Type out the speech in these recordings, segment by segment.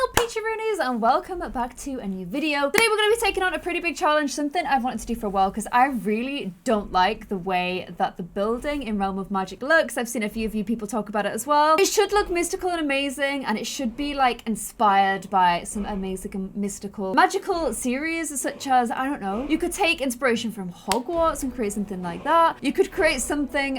Hello Peachy Roonies and welcome back to a new video. Today we're going to be taking on a pretty big challenge, something I've wanted to do for a while because I really don't like the way that the building in Realm of Magic looks. I've seen a few of you people talk about it as well. It should look mystical and amazing, and it should be like inspired by some amazing and mystical magical series such as, I don't know, you could take inspiration from Hogwarts and create something like that. You could create something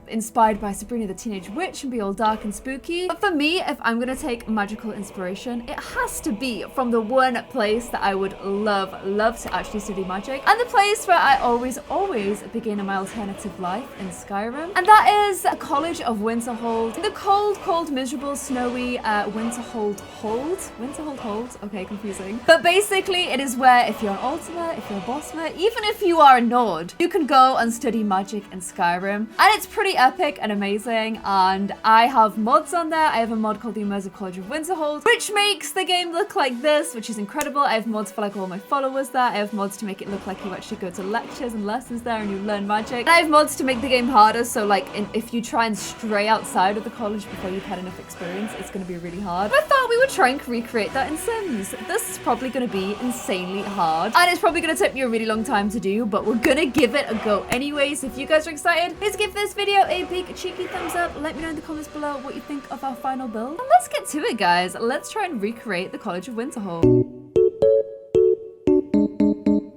inspired by Sabrina the Teenage Witch and be all dark and spooky. But for me, if I'm going to take magical inspiration, it has to be from the one place that I would love to actually study magic, and the place where I always begin my alternative life in Skyrim, and that is the College of Winterhold. The cold, miserable, snowy Winterhold Hold. Okay, confusing. But basically, it is where if you're an Ultima, if you're a Bossma, even if you are a Nord, you can go and study magic in Skyrim, and it's pretty epic and amazing. And I have mods on there. I have a mod called the Immersive College of Winterhold, which makes the game look like this, which is incredible. I have mods for like all my followers there. I have mods to make it look like you actually go to lectures and lessons there and you learn magic. And I have mods to make the game harder, so like if you try and stray outside of the college before you've had enough experience, it's going to be really hard. But I thought we would try and recreate that in Sims. This is probably going to be insanely hard, and it's probably going to take me a really long time to do, but we're going to give it a go anyways. If you guys are excited, please give this video a big cheeky thumbs up. Let me know in the comments below what you think of our final build. And let's get to it, guys. Let's try and recreate the College of Winterhold.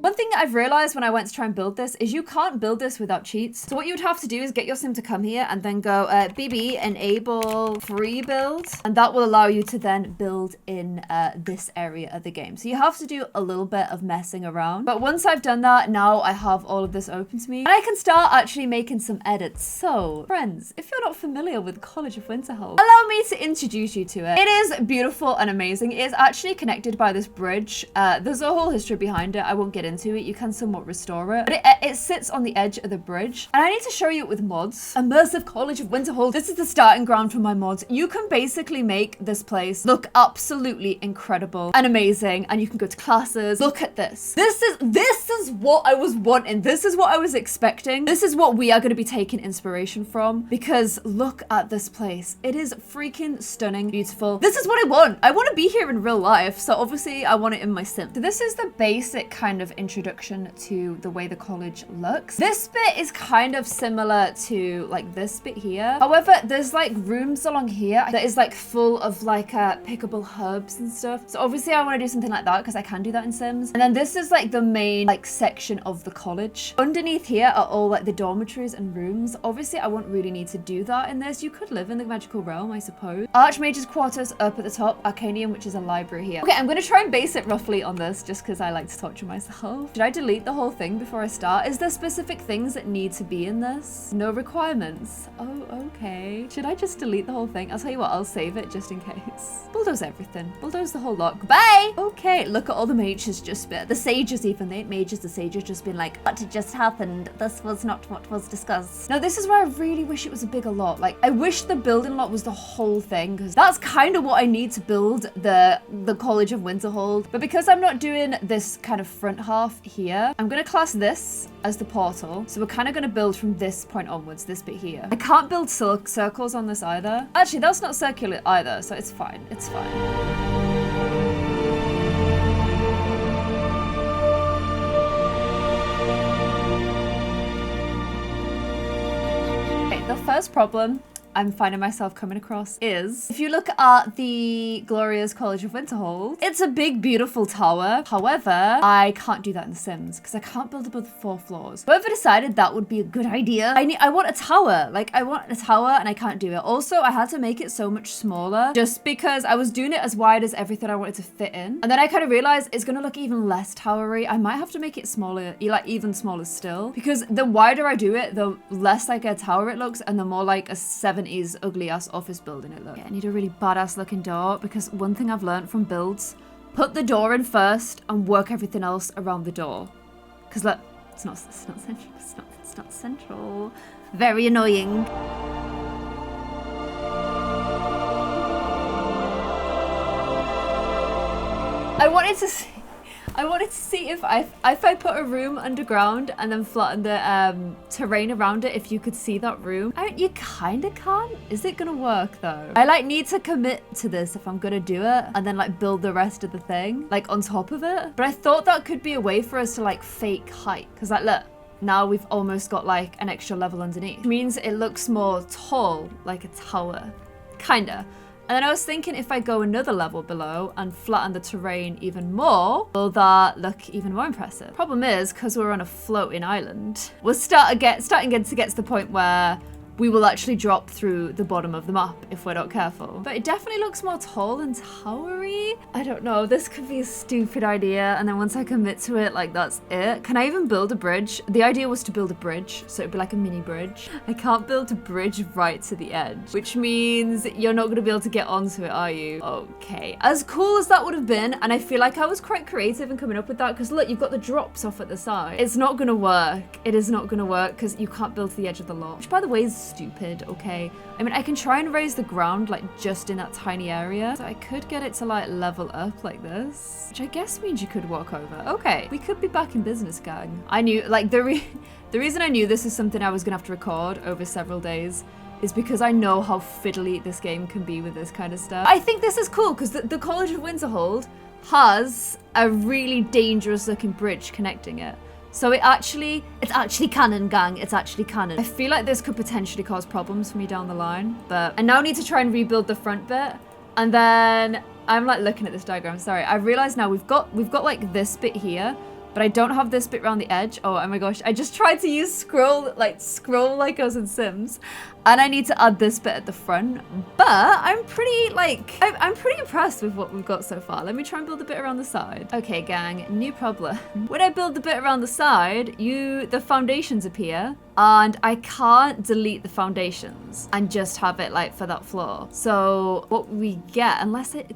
One thing that I've realized when I went to try and build this is you can't build this without cheats. So what you would have to do is get your sim to come here and then go BB enable free build, and that will allow you to then build in this area of the game. So you have to do a little bit of messing around. But once I've done that, now I have all of this open to me and I can start actually making some edits. So friends, if you're not familiar with College of Winterhold, allow me to introduce you to it. It is beautiful and amazing. It is actually connected by this bridge. There's a whole history behind it. I won't get into it. You can somewhat restore it, but it sits on the edge of the bridge, and I need to show you it with mods. Immersive College of Winterhold. This is the starting ground for my mods. You can basically make this place look absolutely incredible and amazing, and you can go to classes. Look at this. This is what I was wanting. This is what I was expecting. This is what we are going to be taking inspiration from, because look at this place. It is freaking stunning, beautiful. This is what I want. I want to be here in real life, so obviously I want it in my sim. So this is the basic kind of introduction to the way the college looks. This bit is kind of similar to like this bit here. However, there's like rooms along here that is like full of like pickable herbs and stuff. So obviously I want to do something like that because I can do that in Sims. And then this is like the main like section of the college. Underneath here are all like the dormitories and rooms. Obviously I won't really need to do that in this. You could live in the magical realm, I suppose. Archmage's quarters up at the top. Arcanium, which is a library here. Okay, I'm going to try and base it roughly on this just because I like to torture myself. Should I delete the whole thing before I start? Is there specific things that need to be in this? No requirements. Oh, okay. Should I just delete the whole thing? I'll tell you what, I'll save it just in case. Bulldoze everything. Bulldoze the whole lot. Goodbye! Okay, look at all the mages just been. The sages even. The mages, the sages just been like, what just happened? This was not what was discussed. Now, this is where I really wish it was a bigger lot. Like, I wish the building lot was the whole thing, because that's kind of what I need to build the College of Winterhold. But because I'm not doing this kind of front half here, I'm going to class this as the portal. So we're kind of going to build from this point onwards, this bit here. I can't build circles on this either. Actually, that's not circular either, so it's fine. It's fine. Okay, the first problem I'm finding myself coming across is, if you look at the glorious College of Winterhold, it's a big, beautiful tower. However, I can't do that in The Sims because I can't build above 4 floors. Whoever decided that would be a good idea. I want a tower. Like, I want a tower and I can't do it. Also, I had to make it so much smaller just because I was doing it as wide as everything I wanted to fit in. And then I kind of realized it's going to look even less towery. I might have to make it smaller, like even smaller still, because the wider I do it, the less like a tower it looks and the more like a 70s ugly ass office building it looks. Yeah, I need a really badass looking door, because one thing I've learned from builds, put the door in first and work everything else around the door. Because look, it's not central. It's not central. Very annoying. I wanted to see I wanted to see if I put a room underground and then flatten the terrain around it, if you could see that room. You kind of can't. Is it gonna work though? I like need to commit to this if I'm gonna do it, and then like build the rest of the thing like on top of it. But I thought that could be a way for us to like fake height, because like look, now we've almost got like an extra level underneath, which means it looks more tall, like a tower, kinda. And then I was thinking, if I go another level below and flatten the terrain even more, will that look even more impressive? Problem is, because we're on a floating island, we're starting to get to the point where we will actually drop through the bottom of the map if we're not careful. But it definitely looks more tall and towery. I don't know, this could be a stupid idea, and then once I commit to it, like that's it. Can I even build a bridge? The idea was to build a bridge, so it'd be like a mini bridge. I can't build a bridge right to the edge, which means you're not gonna be able to get onto it, are you? Okay, as cool as that would have been, and I feel like I was quite creative in coming up with that, because look, you've got the drops off at the side. It's not gonna work. It is not gonna work, because you can't build to the edge of the lot, which by the way is stupid, okay? I mean, I can try and raise the ground like just in that tiny area, so I could get it to like level up like this, which I guess means you could walk over. Okay, we could be back in business, gang. I knew, like, the reason I knew this is something I was gonna have to record over several days is because I know how fiddly this game can be with this kind of stuff. I think this is cool because the College of Winterhold has a really dangerous looking bridge connecting it. So it's actually canon, gang. It's actually canon. I feel like this could potentially cause problems for me down the line, but I now need to try and rebuild the front bit. And then I'm like looking at this diagram. Sorry, I realized now we've got like this bit here, but I don't have this bit around the edge. Oh my gosh, I just tried to use scroll like I was in Sims. And I need to add this bit at the front, but I'm pretty I'm pretty impressed with what we've got so far. Let me try and build a bit around the side. Okay, gang, new problem. When I build the bit around the side, the foundations appear, and I can't delete the foundations and just have it like for that floor. So what we get,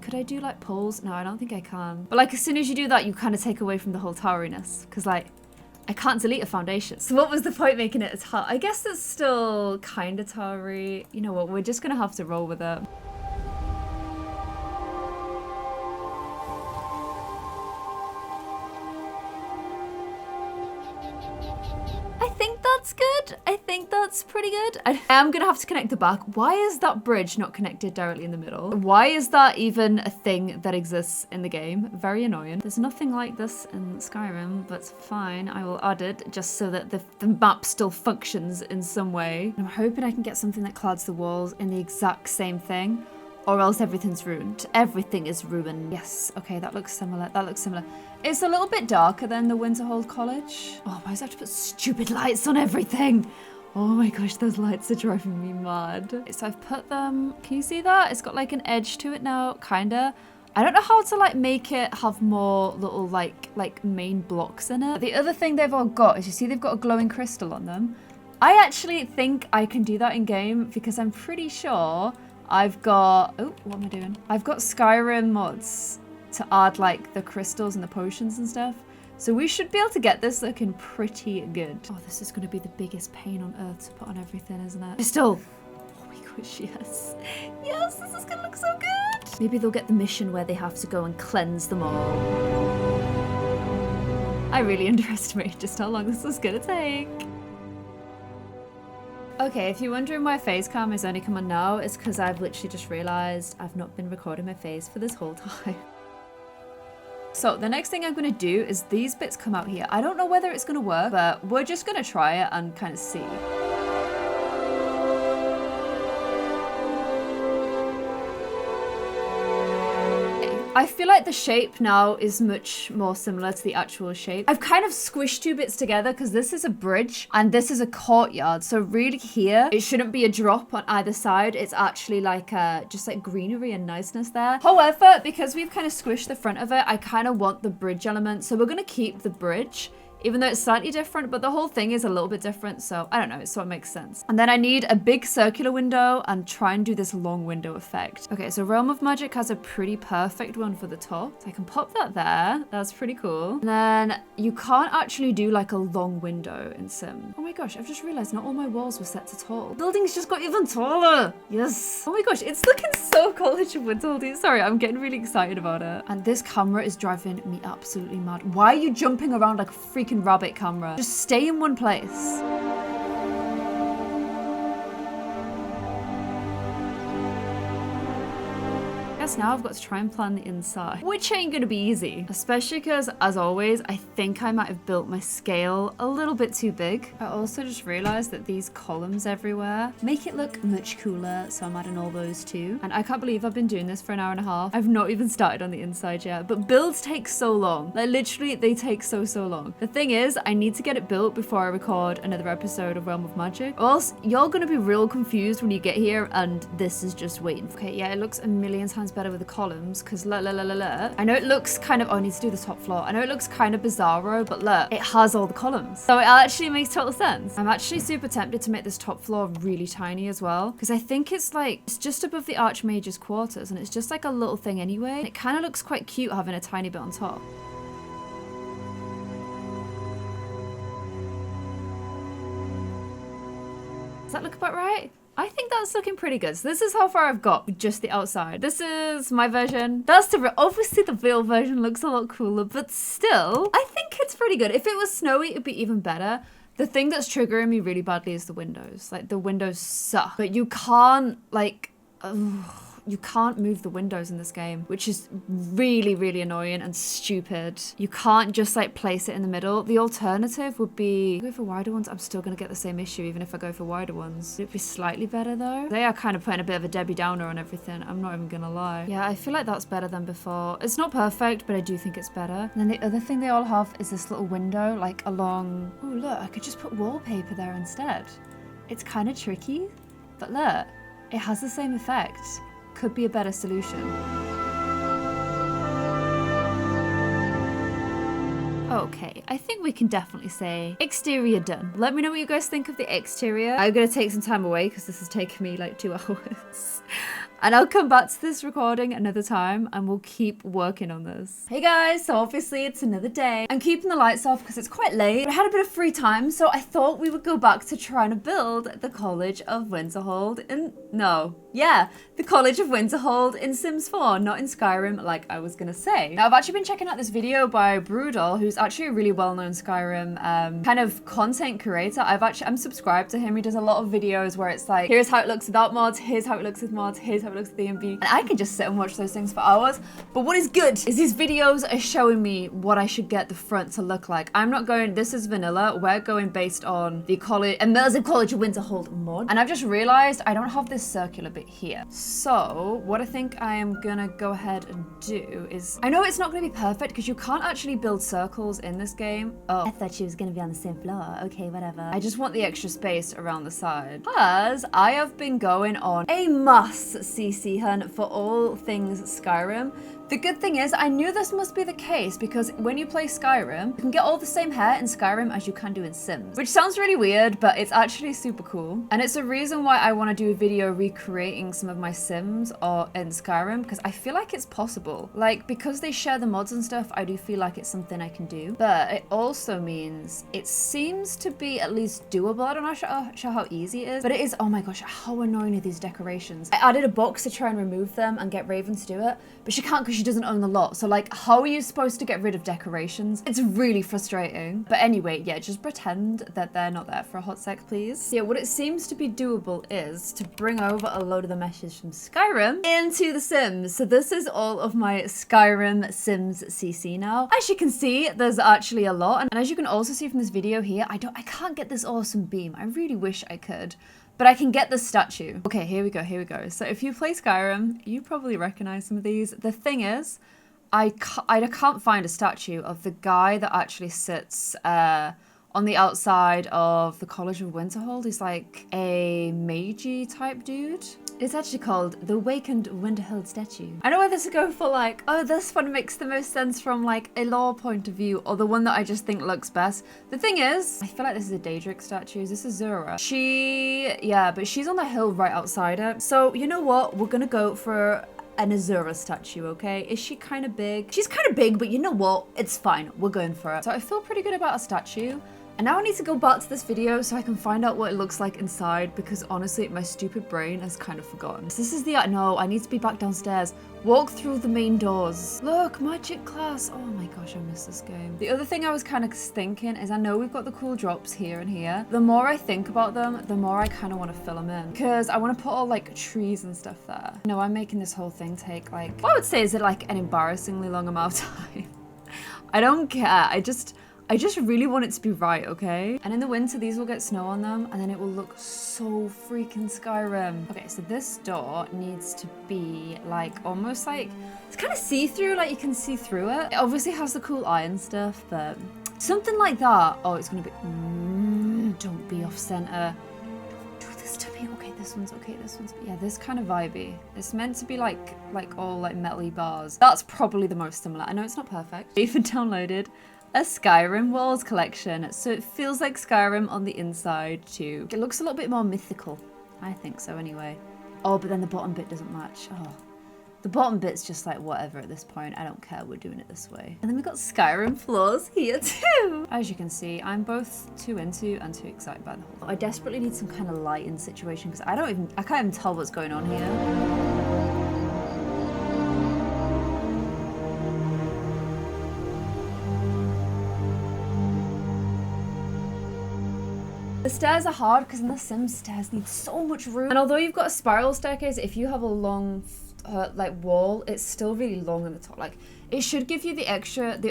could I do like poles? No, I don't think I can. But like as soon as you do that, you kind of take away from the whole toweriness, because like I can't delete a foundation. So what was the point making it a tower? I guess it's still kind of towery. You know what? We're just going to have to roll with it. I think that's good. I think that's pretty good. I am gonna have to connect the back. Why is that bridge not connected directly in the middle? Why is that even a thing that exists in the game? Very annoying. There's nothing like this in Skyrim, but fine. I will add it just so that the map still functions in some way. I'm hoping I can get something that clads the walls in the exact same thing, or else everything's ruined. Everything is ruined. Yes, okay, that looks similar. That looks similar. It's a little bit darker than the Winterhold College. Oh, why does I have to put stupid lights on everything? Oh my gosh, those lights are driving me mad. So I've put them, can you see that? It's got like an edge to it now, kinda. I don't know how to like make it have more little like main blocks in it. The other thing they've all got is, you see they've got a glowing crystal on them. I actually think I can do that in game because I'm pretty sure I've got, oh, what am I doing? I've got Skyrim mods to add like the crystals and the potions and stuff. So we should be able to get this looking pretty good. Oh, this is going to be the biggest pain on earth to put on everything, isn't it? Crystal! Oh my gosh, yes. Yes, this is going to look so good. Maybe they'll get the mission where they have to go and cleanse them all. I really underestimated just how long this was going to take. Okay, if you're wondering why face cam is only come on now, it's because I've literally just realized I've not been recording my face for this whole time. So the next thing I'm going to do is these bits come out here. I don't know whether it's going to work, but we're just going to try it and kind of see. I feel like the shape now is much more similar to the actual shape. I've kind of squished two bits together because this is a bridge and this is a courtyard. So really here, it shouldn't be a drop on either side. It's actually like just like greenery and niceness there. However, because we've kind of squished the front of it, I kind of want the bridge element. So we're going to keep the bridge, even though it's slightly different, but the whole thing is a little bit different. So I don't know, it sort of makes sense. And then I need a big circular window and try and do this long window effect. Okay, so Realm of Magic has a pretty perfect one for the top. So I can pop that there. That's pretty cool. And then you can't actually do like a long window in Sim. Oh my gosh, I've just realized not all my walls were set to tall. The building's just got even taller. Yes. Oh my gosh, it's looking so College of Winterhold. Sorry, I'm getting really excited about it. And this camera is driving me absolutely mad. Why are you jumping around like a freaking rabbit, camera? Just stay in one place. Now I've got to try and plan the inside, which ain't gonna be easy, especially because, as always, I think I might have built my scale a little bit too big. I also just realized that these columns everywhere make it look much cooler, so I'm adding all those too. And I can't believe I've been doing this for an hour and a half. I've not even started on the inside yet, but builds take so long. Like, literally, they take so long. The thing is, I need to get it built before I record another episode of Realm of Magic, or else you're gonna be real confused when you get here and this is just waiting. Okay, yeah, it looks a million times better with the columns, because I know it looks kind of, oh, I need to do the top floor. I know it looks kind of bizarro, but look, it has all the columns. So it actually makes total sense. I'm actually super tempted to make this top floor really tiny as well, because I think it's like, it's just above the Archmage's quarters, and it's just like a little thing anyway. And it kind of looks quite cute having a tiny bit on top. Does that look about right? I think that's looking pretty good. So this is how far I've got with just the outside. This is my version. That's the real, obviously the real version looks a lot cooler, but still, I think it's pretty good. If it was snowy, it'd be even better. The thing that's triggering me really badly is the windows. Like, the windows suck, but you can't, like, you can't move the windows in this game, which is really annoying and stupid. You can't just like place it in the middle. The alternative would be, go for wider ones. I'm still gonna get the same issue even if I go for wider ones. It'd be slightly better though. They are kind of putting a bit of a Debbie Downer on everything. I'm not even gonna lie. Yeah, I feel like that's better than before. It's not perfect, but I do think it's better. And then the other thing they all have is this little window, like along, oh look, I could just put wallpaper there instead. It's kind of tricky, but look, it has the same effect. Could be a better solution. Okay, I think we can definitely say exterior done. Let me know what you guys think of the exterior. I'm gonna take some time away because this has taken me like 2 hours. And I'll come back to this recording another time and we'll keep working on this. Hey guys, so obviously it's another day. I'm keeping the lights off because it's quite late. I had a bit of free time, so I thought we would go back to trying to build the College of Winterhold the College of Winterhold in Sims 4, not in Skyrim like I was gonna say. Now I've actually been checking out this video by Brudel, who's actually a really well-known Skyrim kind of content creator. I'm subscribed to him. He does a lot of videos where it's like, here's how it looks without mods, here's how it looks with mods, here's how it looks with DMV. And I can just sit and watch those things for hours. But what is good is these videos are showing me what I should get the front to look like. I'm not going, this is vanilla. We're going based on the Immersive College of Winterhold mod. And I've just realized I don't have this circular bit here. So what I think I am gonna go ahead and do is, I know it's not gonna be perfect because you can't actually build circles in this game. Oh, I thought she was gonna be on the same floor. Okay, whatever. I just want the extra space around the side. Because I have been going on a must CC hunt for all things Skyrim. The good thing is, I knew this must be the case because when you play Skyrim, you can get all the same hair in Skyrim as you can do in Sims. Which sounds really weird, but it's actually super cool. And it's a reason why I want to do a video recreating some of my Sims or in Skyrim, because I feel like it's possible. Like, because they share the mods and stuff, I do feel like it's something I can do. But it also means it seems to be at least doable. I don't know sure how easy it is, but it is, oh my gosh, how annoying are these decorations. I added a box to try and remove them and get Raven to do it, but she can't because she doesn't own the lot. So like, how are you supposed to get rid of decorations? It's really frustrating. But anyway, yeah, just pretend that they're not there for a hot sec, please. Yeah, what it seems to be doable is to bring over a load of the meshes from Skyrim into the Sims. So this is all of my Skyrim Sims CC now. As you can see, there's actually a lot. And as you can also see from this video here, I can't get this awesome beam. I really wish I could. But I can get the statue. Okay, here we go. So if you play Skyrim, you probably recognize some of these. The thing is, I can't find a statue of the guy that actually sits on the outside of the College of Winterhold. He's like a magey type dude. It's actually called the Wakened Winterhold statue. I know whether to go for like, oh, this one makes the most sense from like a lore point of view, or the one that I just think looks best. The thing is, I feel like this is a Daedric statue. This is Zura. But she's on the hill right outside it. So you know what? We're gonna go for an Azura statue, okay? Is she kind of big? She's kind of big, but you know what? It's fine. We're going for it. So I feel pretty good about a statue. And now I need to go back to this video so I can find out what it looks like inside, because honestly, my stupid brain has kind of forgotten. So this is the, no, I need to be back downstairs. Walk through the main doors. Look, magic class. Oh my gosh, I miss this game. The other thing I was kind of thinking is I know we've got the cool drops here and here. The more I think about them, the more I kind of want to fill them in, because I want to put all like trees and stuff there. No, I'm making this whole thing take like, what I would say is it like an embarrassingly long amount of time. I don't care. I just really want it to be right, okay? And in the winter, these will get snow on them, and then it will look so freaking Skyrim. Okay, so this door needs to be like, almost like, it's kind of see-through, like you can see through it. It obviously has the cool eye and stuff, but something like that. Oh, it's gonna be, don't be off center. Don't do this to me. Okay, this one's okay, this one's, yeah, this kind of vibey. It's meant to be like all like metal-y bars. That's probably the most similar. I know it's not perfect. I even downloaded a Skyrim walls collection, so it feels like Skyrim on the inside too. It looks a little bit more mythical. I think so anyway. Oh, but then the bottom bit doesn't match. Oh, the bottom bit's just like whatever at this point. I don't care, we're doing it this way. And then we've got Skyrim floors here too. As you can see, I'm both too into and too excited by the whole thing. I desperately need some kind of lighting situation because I can't even tell what's going on here. The stairs are hard because in The Sims, stairs need so much room. And although you've got a spiral staircase, if you have a long like wall, it's still really long at the top. Like it should give you the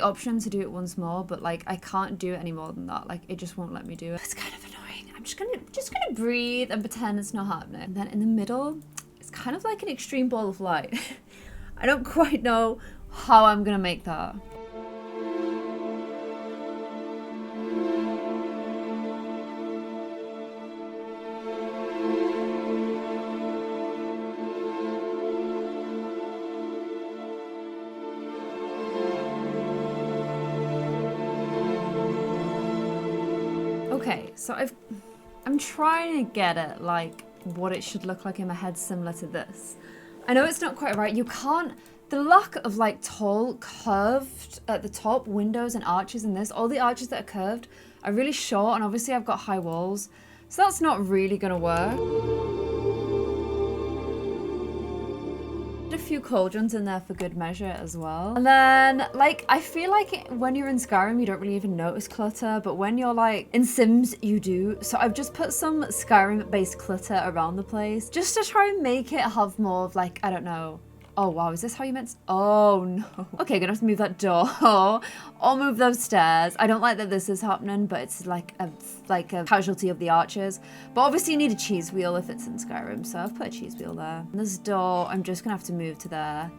option to do it once more, but like I can't do it any more than that. Like it just won't let me do it. It's kind of annoying. I'm just gonna breathe and pretend it's not happening. And then in the middle, it's kind of like an extreme ball of light. I don't quite know how I'm gonna make that. Okay, so I'm trying to get it like what it should look like in my head, similar to this. I know it's not quite right. You can't, the lack of like tall, curved at the top windows and arches in this, all the arches that are curved are really short, and obviously I've got high walls, so that's not really gonna work. A few cauldrons in there for good measure as well. And then like I feel like when you're in Skyrim you don't really even notice clutter, but when you're like in Sims you do. So I've just put some Skyrim based clutter around the place just to try and make it have more of like, I don't know. Oh wow, is this how you meant to? Oh no. Okay, gonna have to move that door or move those stairs. I don't like that this is happening, but it's like a casualty of the archers. But obviously you need a cheese wheel if it's in Skyrim, so I've put a cheese wheel there. And this door, I'm just gonna have to move to there.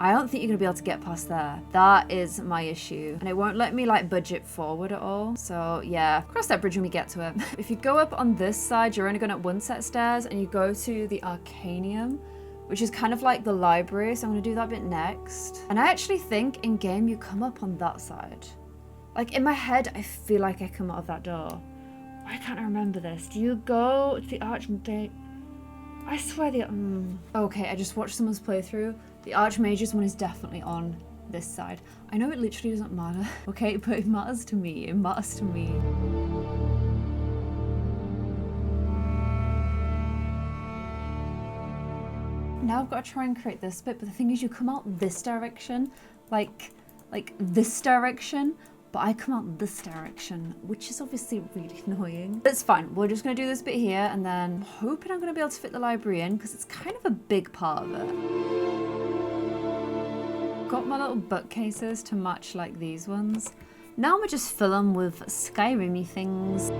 I don't think you're gonna be able to get past there. That is my issue. And it won't let me like budget forward at all. So yeah, cross that bridge when we get to it. If you go up on this side, you're only going up one set of stairs, and you go to the Arcanium, which is kind of like the library, so I'm gonna do that bit next. And I actually think in game you come up on that side. Like in my head, I feel like I come out of that door. Why can't I remember this? Do you go to the Archmage? I swear okay, I just watched someone's playthrough. The Archmage's one is definitely on this side. I know it literally doesn't matter, okay, but it matters to me. It matters to me. Now I've got to try and create this bit, but the thing is you come out this direction, like this direction, but I come out this direction, which is obviously really annoying. But it's fine, we're just gonna do this bit here, and then I'm hoping I'm gonna be able to fit the library in, because it's kind of a big part of it. Got my little bookcases to match like these ones. Now I'm gonna just fill them with Skyrim-y things.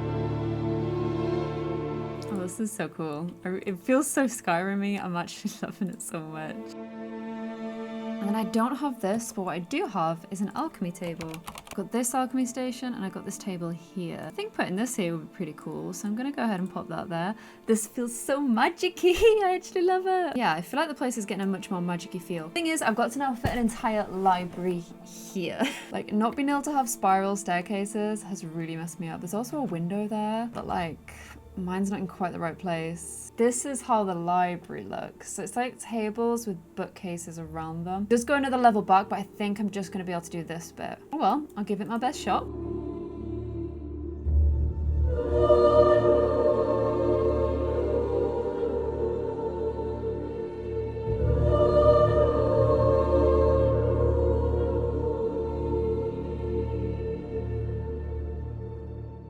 This is so cool. It feels so Skyrim-y. I'm actually loving it so much. And then I don't have this, but what I do have is an alchemy table. I've got this alchemy station, and I've got this table here. I think putting this here would be pretty cool, so I'm gonna go ahead and pop that there. This feels so magic-y. I actually love it. Yeah, I feel like the place is getting a much more magic-y feel. Thing is, I've got to now fit an entire library here. Like, not being able to have spiral staircases has really messed me up. There's also a window there, but like, mine's not in quite the right place. This is how the library looks. So it's like tables with bookcases around them. Just go another level back, but I think I'm just gonna be able to do this bit. Oh well, I'll give it my best shot.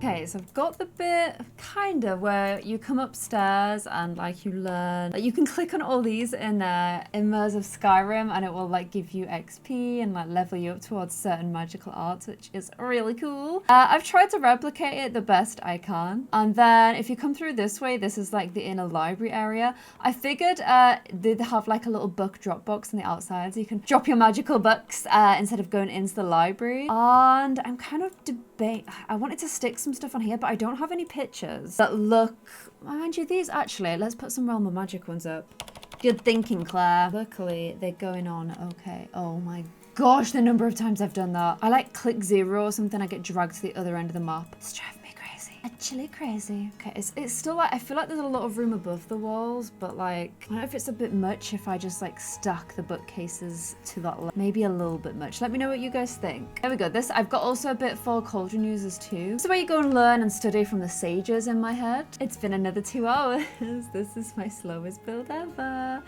Okay, so I've got the bit kind of where you come upstairs and like you learn, like you can click on all these in immersive Skyrim and it will like give you XP and like level you up towards certain magical arts, which is really cool. I've tried to replicate it the best I can. And then if you come through this way, this is like the inner library area. I figured they'd have like a little book drop box on the outside so you can drop your magical books instead of going into the library. And I'm kind of I wanted to stick some stuff on here, but I don't have any pictures that look, mind you, these actually, let's put some Realm of Magic ones up. Good thinking, Claire. Luckily, they're going on okay. Oh my gosh, the number of times I've done that. I like click 0 or something, I get dragged to the other end of the map. It's driving me crazy. Actually crazy. Okay, it's still like, I feel like there's a lot of room above the walls, but like, I don't know if it's a bit much if I just like stack the bookcases to that level. Maybe a little bit much. Let me know what you guys think. There we go. This, I've got also a bit for cauldron users too. This is where you go and learn and study from the sages in my head. It's been another 2 hours. This is my slowest build ever.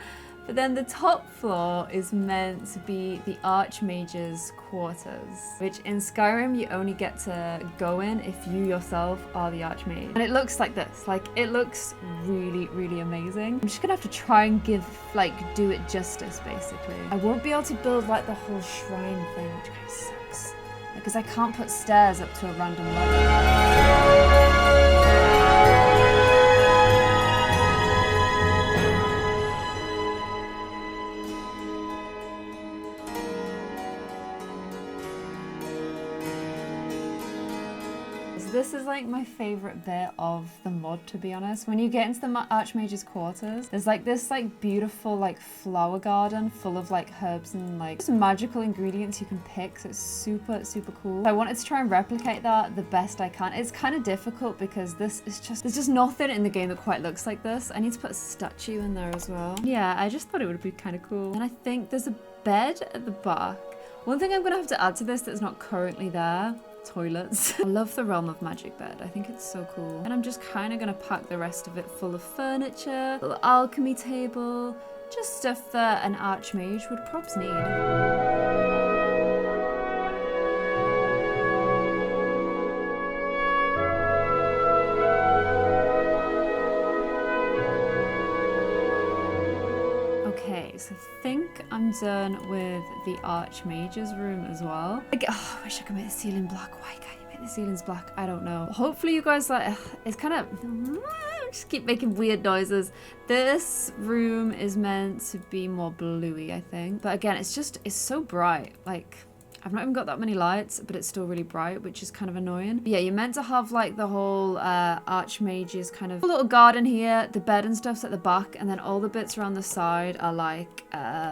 But then the top floor is meant to be the Archmage's quarters, which in Skyrim you only get to go in if you yourself are the Archmage. And it looks like this, like it looks really, really amazing. I'm just gonna have to try and do it justice basically. I won't be able to build like the whole shrine thing, which kind of sucks. Because I can't put stairs up to a random level. This is like my favorite bit of the mod, to be honest. When you get into the Archmage's quarters, there's like this like beautiful like flower garden full of like herbs and like just magical ingredients you can pick. So it's super, super cool. I wanted to try and replicate that the best I can. It's kind of difficult because this is just, there's just nothing in the game that quite looks like this. I need to put a statue in there as well. Yeah, I just thought it would be kind of cool. And I think there's a bed at the back. One thing I'm gonna have to add to this that's not currently there, toilets. I love the Realm of Magic bed. I think it's so cool. And I'm just kind of going to pack the rest of it full of furniture, little alchemy table, just stuff that an Archmage would probs need. So I think I'm done with the Archmage's room as well. Like, oh, I wish I could make the ceiling black. Why can't you make the ceilings black? I don't know. Hopefully you guys like, it's kind of, just keep making weird noises. This room is meant to be more bluey, I think. But again, it's so bright. Like, I've not even got that many lights, but it's still really bright, which is kind of annoying. But yeah, you're meant to have like the whole Archmage's kind of little garden here. The bed and stuff's at the back, and then all the bits around the side are like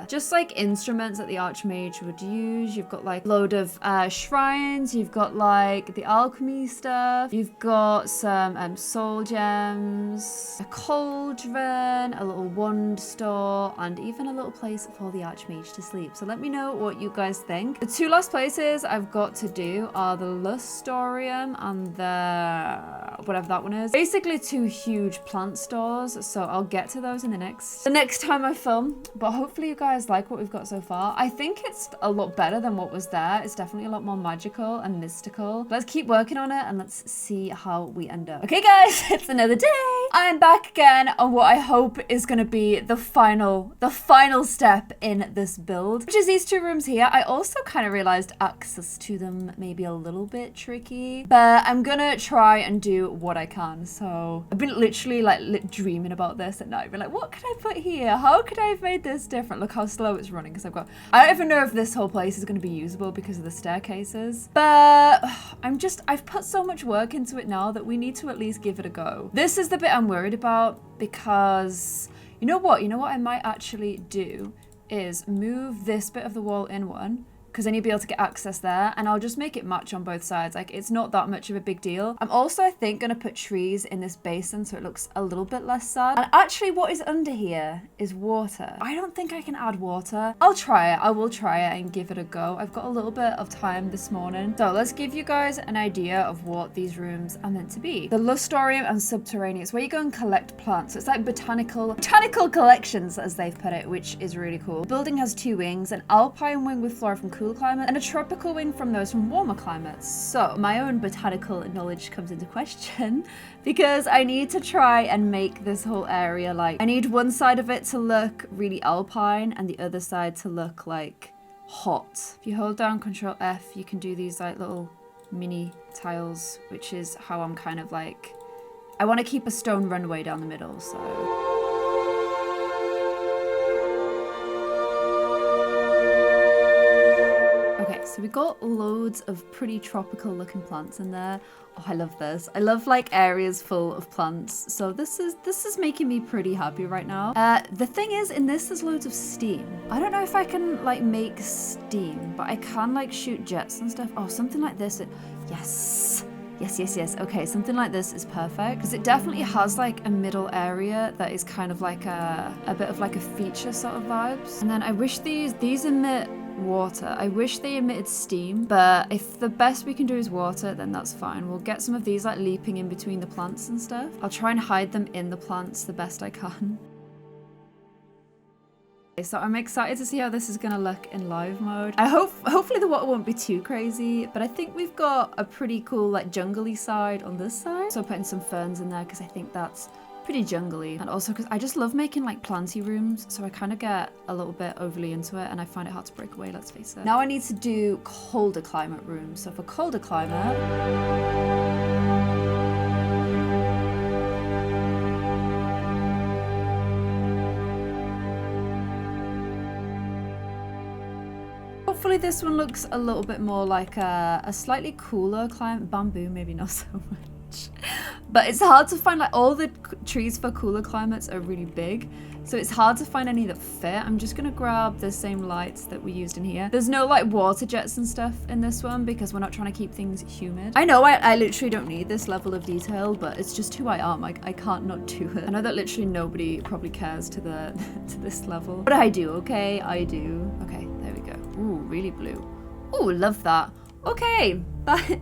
just like instruments that the Archmage would use. You've got like a load of shrines. You've got like the alchemy stuff. You've got some soul gems, a cauldron, a little wand store, and even a little place for the Archmage to sleep. So let me know what you guys think. The two last places I've got to do are the Lustorium and the whatever that one is. Basically 2 huge plant stores, so I'll get to those in the next time I film. But hopefully you guys like what we've got so far. I think it's a lot better than what was there. It's definitely a lot more magical and mystical. Let's keep working on it and let's see how we end up. Okay guys, it's another day. I'm back again on what I hope is going to be the final step in this build, which is these 2 rooms here. I also kind of realized access to them may be a little bit tricky, but I'm gonna try and do what I can. So I've been literally like dreaming about this at night. Been like, what could I put here? How could I have made this different? Look how slow it's running because I don't even know if this whole place is going to be usable because of the staircases, but I've put so much work into it now that we need to at least give it a go. This is the bit I'm worried about because you know what I might actually do is move this bit of the wall in one, because then you'll be able to get access there, and I'll just make it match on both sides. Like, it's not that much of a big deal. I'm also, I think, gonna put trees in this basin so it looks a little bit less sad. And actually what is under here is water. I don't think I can add water. I'll try it. I will try it and give it a go. I've got a little bit of time this morning. So let's give you guys an idea of what these rooms are meant to be. The Lustorium and Subterranean. It's where you go and collect plants. So it's like botanical collections, as they've put it, which is really cool. The building has 2 wings, an alpine wing with flora from cool climates and a tropical wing from those from warmer climates. So my own botanical knowledge comes into question because I need to try and make this whole area like, I need one side of it to look really alpine and the other side to look like hot. If you hold down Control F, you can do these like little mini tiles, which is how I'm kind of like, I want to keep a stone runway down the middle, so. So we got loads of pretty tropical looking plants in there. Oh, I love this. I love like areas full of plants. So this is making me pretty happy right now. The thing is, in this there's loads of steam. I don't know if I can like make steam, but I can like shoot jets and stuff. Oh, something like this. Yes. Yes. Okay, something like this is perfect because it definitely has like a middle area that is kind of like a bit of like a feature sort of vibes. And then I wish these emit water. I wish they emitted steam, but if the best we can do is water, then that's fine. We'll get some of these like leaping in between the plants and stuff. I'll try and hide them in the plants the best I can. So I'm excited to see how this is going to look in live mode. Hopefully the water won't be too crazy, but I think we've got a pretty cool like jungly side on this side. So putting some ferns in there because I think that's pretty jungly, and also because I just love making like planty rooms, so I kind of get a little bit overly into it and I find it hard to break away, let's face it. Now I need to do colder climate rooms. So for colder climate, hopefully this one looks a little bit more like a slightly cooler climate. Bamboo, maybe not so much. But it's hard to find, like all the trees for cooler climates are really big. So it's hard to find any that fit. I'm just gonna grab the same lights that we used in here. There's no like water jets and stuff in this one because we're not trying to keep things humid. I know I literally don't need this level of detail, but it's just who I am. I can't not do it. I know that literally nobody probably cares to the to this level. But I do, okay? I do. Okay, there we go. Ooh, really blue. Ooh, love that. Okay,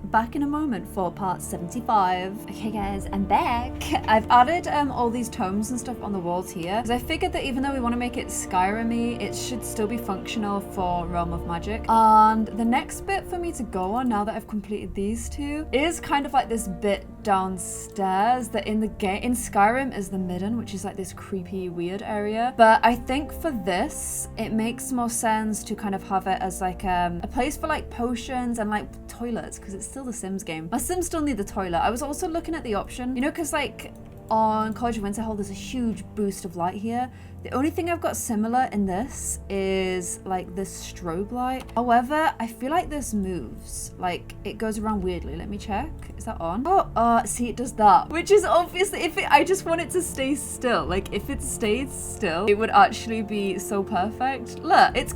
back in a moment for part 75. Okay guys, I'm back. I've added all these tomes and stuff on the walls here because I figured that even though we want to make it Skyrim-y, it should still be functional for Realm of Magic. And the next bit for me to go on now that I've completed these two is kind of like this bit downstairs that in the game in Skyrim is the Midden, which is like this creepy weird area. But I think for this it makes more sense to kind of have it as like a place for like potions and like toilets, because it's still the Sims game. My Sims still need the toilet. I was also looking at the option, you know, because like on College of Winterhold there's a huge boost of light here. The only thing I've got similar in this is like this strobe light. However, I feel like this moves. Like it goes around weirdly. Let me check. Is that on? Oh, see, it does that. Which is obviously, I just want it to stay still. Like if it stayed still, it would actually be so perfect. Look, it's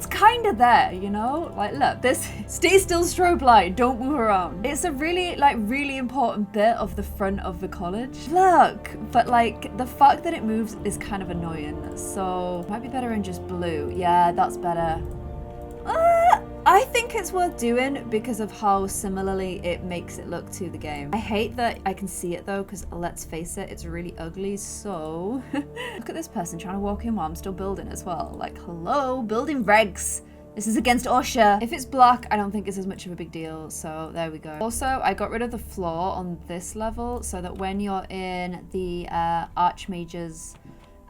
kind of there, you know? Like, look, this stay still strobe light, don't move around. It's a really important bit of the front of the college. Look, but like the fact that it moves is kind of annoying. So might be better in just blue. Yeah, that's better. I think it's worth doing because of how similarly it makes it look to the game. I hate that I can see it though, because let's face it, it's really ugly. So look at this person trying to walk in while I'm still building as well. Like, hello, building regs. This is against OSHA. If it's black, I don't think it's as much of a big deal. So there we go. Also, I got rid of the floor on this level so that when you're in the Archmage's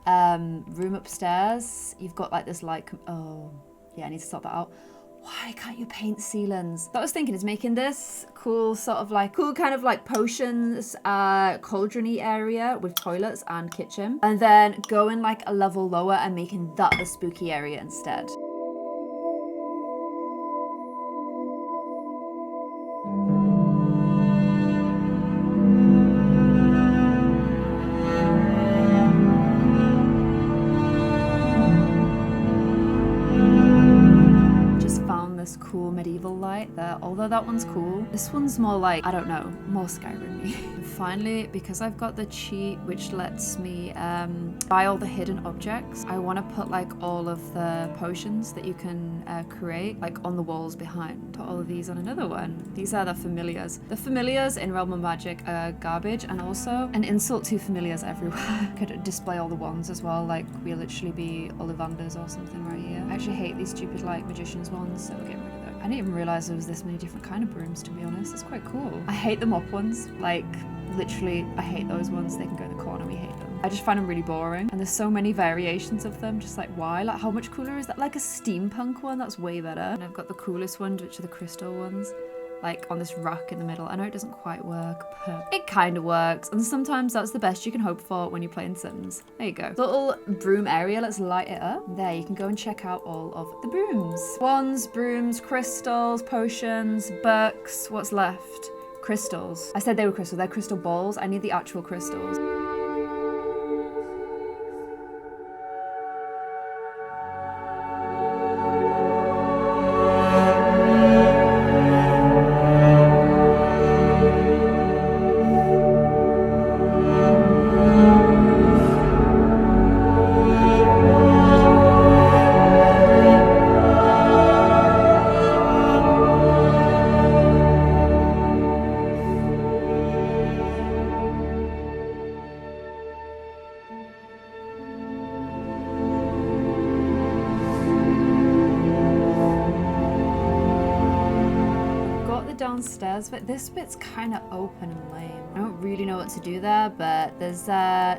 room upstairs, you've got like this light. Oh, yeah, I need to sort that out. Why can't you paint ceilings? What I was thinking is making this cool sort of like, cool kind of like potions, cauldron-y area with toilets and kitchen. And then going like a level lower and making that the spooky area instead. this cool medieval light there. Although that one's cool, this one's more like, I don't know, more Skyrim-y. And finally, because I've got the cheat which lets me buy all the hidden objects, I want to put like all of the potions that you can create like on the walls behind. Put all of these on another one. These are the familiars. The familiars in Realm of Magic are garbage, and also an insult to familiars everywhere. Could display all the wands as well, like we'll literally be Ollivanders or something right here. I actually hate these stupid like magician's wands, so we'll get rid of them. I didn't even realize there was this many different kind of brooms, to be honest. It's quite cool. I hate the mop ones, like literally I hate those ones. They can go in the corner, we hate them. I just find them really boring, and there's so many variations of them, just like why? Like how much cooler is that? Like a steampunk one, that's way better. And I've got the coolest ones, which are the crystal ones, like on this rack in the middle. I know it doesn't quite work, but it kind of works, and sometimes that's the best you can hope for when you're playing Sims. There you go. Little broom area, let's light it up. There, you can go and check out all of the brooms. Wands, brooms, crystals, potions, books. What's left? Crystals. I said they were crystal, they're crystal balls. I need the actual crystals. Downstairs, but this bit's kind of open and lame. I don't really know what to do there, but there's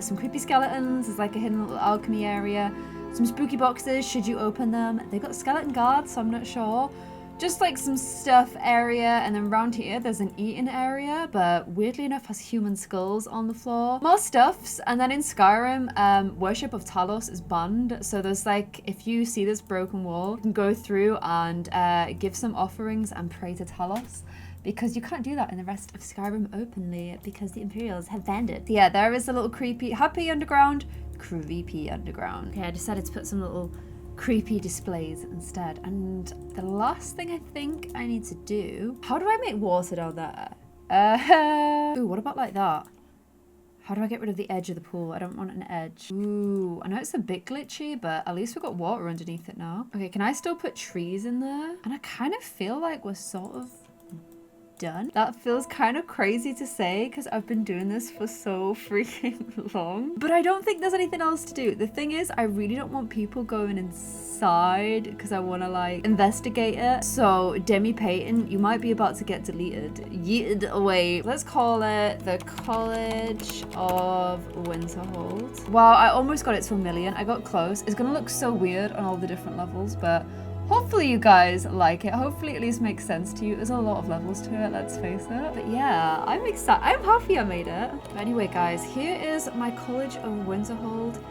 some creepy skeletons. There's like a hidden little alchemy area, some spooky boxes should you open them. They've got skeleton guards, so I'm not sure. Just like some stuff area, and then around here there's an eating area, but weirdly enough has human skulls on the floor. More stuffs, and then in Skyrim, worship of Talos is banned. So there's like, if you see this broken wall, you can go through and give some offerings and pray to Talos, because you can't do that in the rest of Skyrim openly because the Imperials have banned it. So yeah, there is a little creepy underground. Okay, I decided to put some little creepy displays instead. And the last thing I think I need to do, how do I make water down there? Ooh, what about like that? How do I get rid of the edge of the pool? I don't want an edge. Ooh, I know it's a bit glitchy, but at least we've got water underneath it now. Okay, can I still put trees in there? And I kind of feel like we're sort of done. That feels kind of crazy to say because I've been doing this for so freaking long, but I don't think there's anything else to do. The thing is, I really don't want people going inside because I want to like investigate it. So Demi Payton, you might be about to get deleted, yeeted away. Let's call it the College of Winterhold. Wow, I almost got it to 1 million. I got close. It's gonna look so weird on all the different levels, but hopefully you guys like it. Hopefully it at least makes sense to you. There's a lot of levels to it, let's face it. But yeah, I'm excited. I'm happy I made it. But anyway, guys, here is my College of Winterhold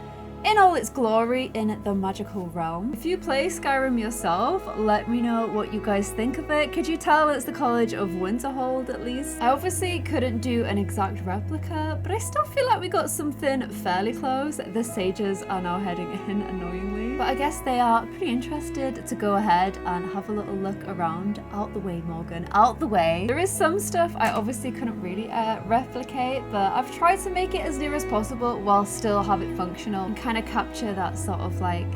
in all its glory in the magical realm. If you play Skyrim yourself, let me know what you guys think of it. Could you tell it's the College of Winterhold at least? I obviously couldn't do an exact replica, but I still feel like we got something fairly close. The sages are now heading in, annoyingly. But I guess they are pretty interested to go ahead and have a little look around. Out the way, Morgan, out the way. There is some stuff I obviously couldn't really replicate, but I've tried to make it as near as possible while still have it functional and kind of capture that sort of like,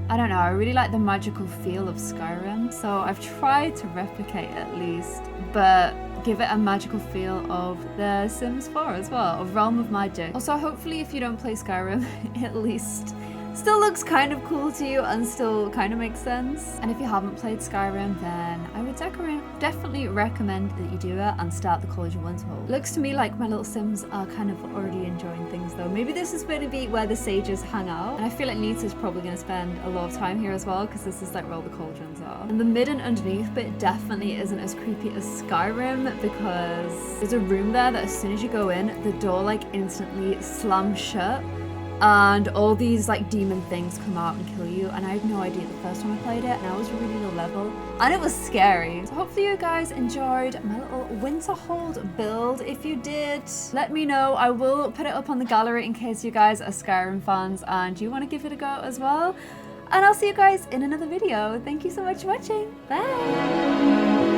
I don't know, I really like the magical feel of Skyrim, so I've tried to replicate it at least, but give it a magical feel of The Sims 4 as well, of Realm of Magic. Also, hopefully if you don't play Skyrim, it at least still looks kind of cool to you and still kind of makes sense. And if you haven't played Skyrim, then I would definitely recommend that you do it and start the College of Winterhold. Looks to me like my little Sims are kind of already enjoying things though. Maybe this is going to be where the sages hang out. And I feel like Nita's probably going to spend a lot of time here as well, because this is like where all the cauldrons are. And the mid and underneath bit definitely isn't as creepy as Skyrim, because there's a room there that as soon as you go in, the door like instantly slams shut. And all these like demon things come out and kill you, and I had no idea the first time I played it, and I was really low level and it was scary. So hopefully you guys enjoyed my little Winterhold build. If you did, let me know. I will put it up on the gallery in case you guys are Skyrim fans and you want to give it a go as well. and I'll see you guys in another video. Thank you so much for watching. Bye.